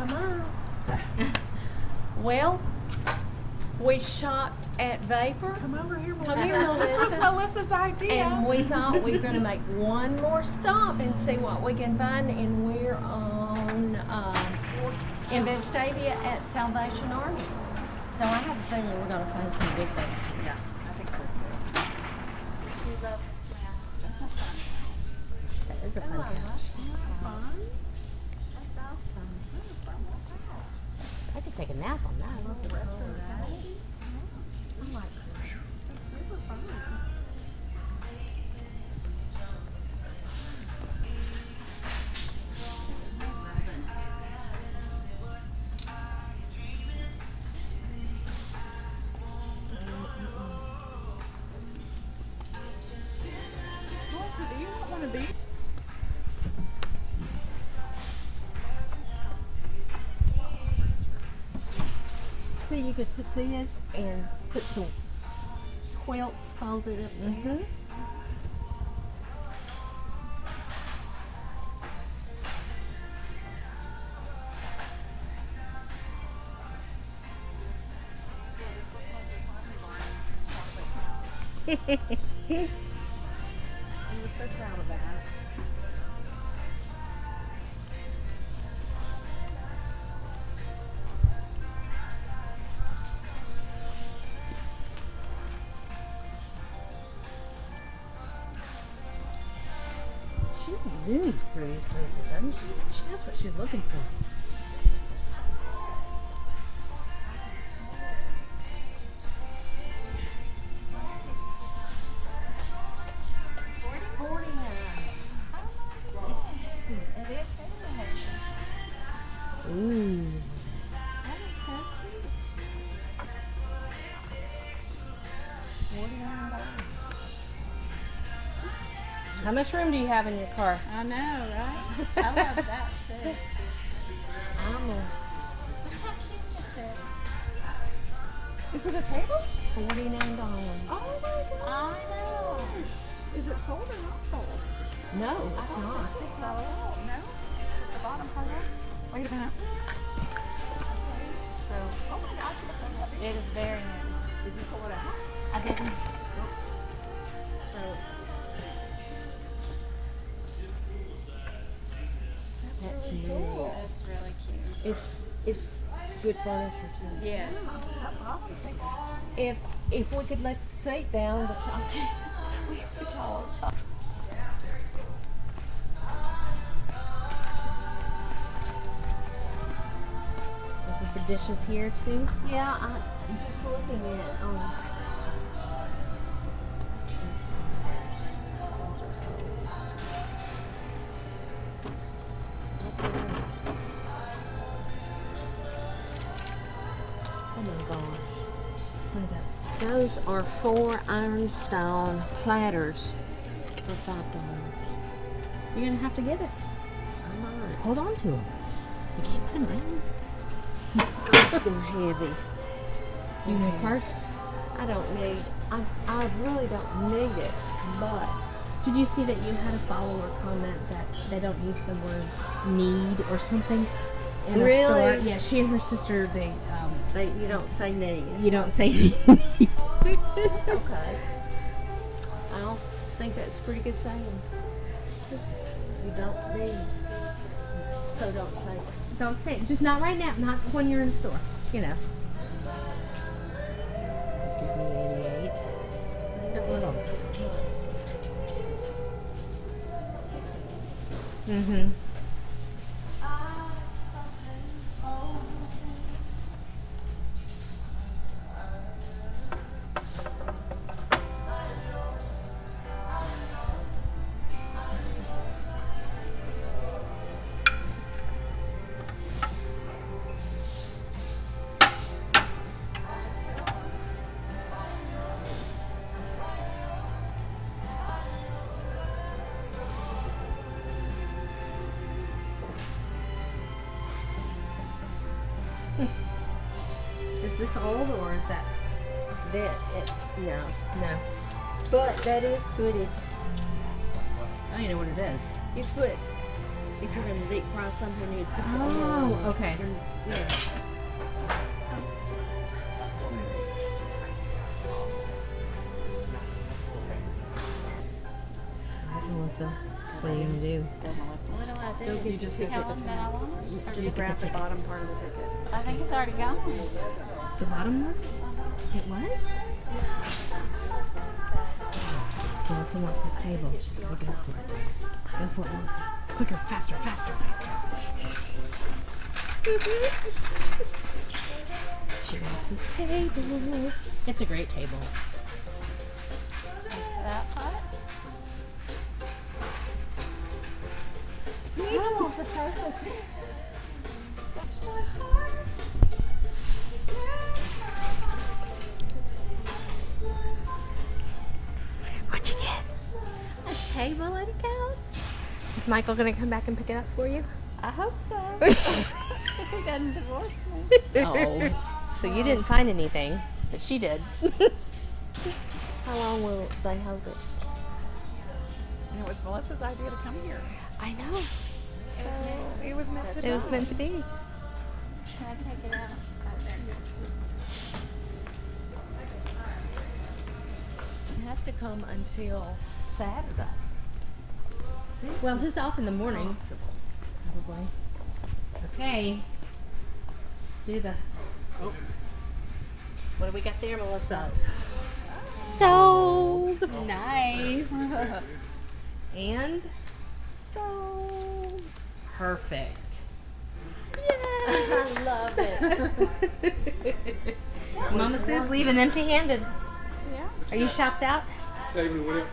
Come on. Well, we shopped at Vapor. Come over here, Melissa. Come here, Melissa. This was Melissa's idea. And we thought we were going to make one more stop and see what we can find. And we're on in Vestavia at Salvation Army. So I have a feeling we're going to find some good things. Yeah, I think so too. We love the smell. That's a fun. That is a fun couch. Fun. That's awesome. I could take a nap on that. I like it. It's super fun. Melissa, do you not want to be? So you could put this and put some quilts folded up there. We were so proud of that. She zooms through these places, doesn't she? She knows what she's looking for. Ooh. How much room do you have in your car? I know, right? I love that too. Is it a table? $49. Oh my god. I know. Is it sold or not sold? No, it's not. It's sold. No? It's the bottom part up? Wait a minute. So, oh my gosh, it's so heavy. It is very nice. Did you pull it out? I didn't. So, That's really new. cool. It's really cute. It's good furniture too. Yeah. That bottom thing. If we could let the seat down, but y'all can't. But y'all are Looking for dishes here too. Yeah, I'm just looking at Oh my gosh. What are those? those are 4 ironstone platters for $5. You're gonna have to get it. I might. Hold on to them. You can't put them down. Gosh, they're heavy. Do you need a cart? I don't need. I really don't need it, but Did you see that you had a follower comment that they don't use the word need or something in a store? Really? Yeah, she and her sister, you don't say need. you don't say need. Okay. I think that's a pretty good saying. You don't need. So don't say it. Don't say it. Just not right now. Not when you're in a store. You know. Give me 88. A little. Mm-hmm. Is this old or is that? That it's no. No. But that is good if I don't even know what it is. you put if you're gonna deep fry something, you'd put the Oh, oil okay. in, yeah. All right, Melissa, what are you gonna do? What do I do? You just Tell look at them that I want it? Or Just grab the bottom part of the ticket. I think it's already gone. The bottom was? It was? Melissa wants this table. She's gonna go for it. Go for it, Melissa. Quicker, faster, faster, faster. She wants this table. It's a great table. That part. What'd you get? A table and a couch. Is Michael gonna come back and pick it up for you? I hope so. If he doesn't divorce me. Oh. So you didn't find anything, but she did. How long will they hold it? You know, it's Melissa's idea to come here. I know. So it was meant to be. It was meant to be. Can I take it out? You have to come until Saturday. Well, he's off in the morning. Probably. Okay. Let's do the. Oh. What do we got there, Melissa? Sold. Nice. And Sold. perfect. I love it. Mama Sue's leaving empty-handed. Yeah. Are you shopped out? Save me whatever.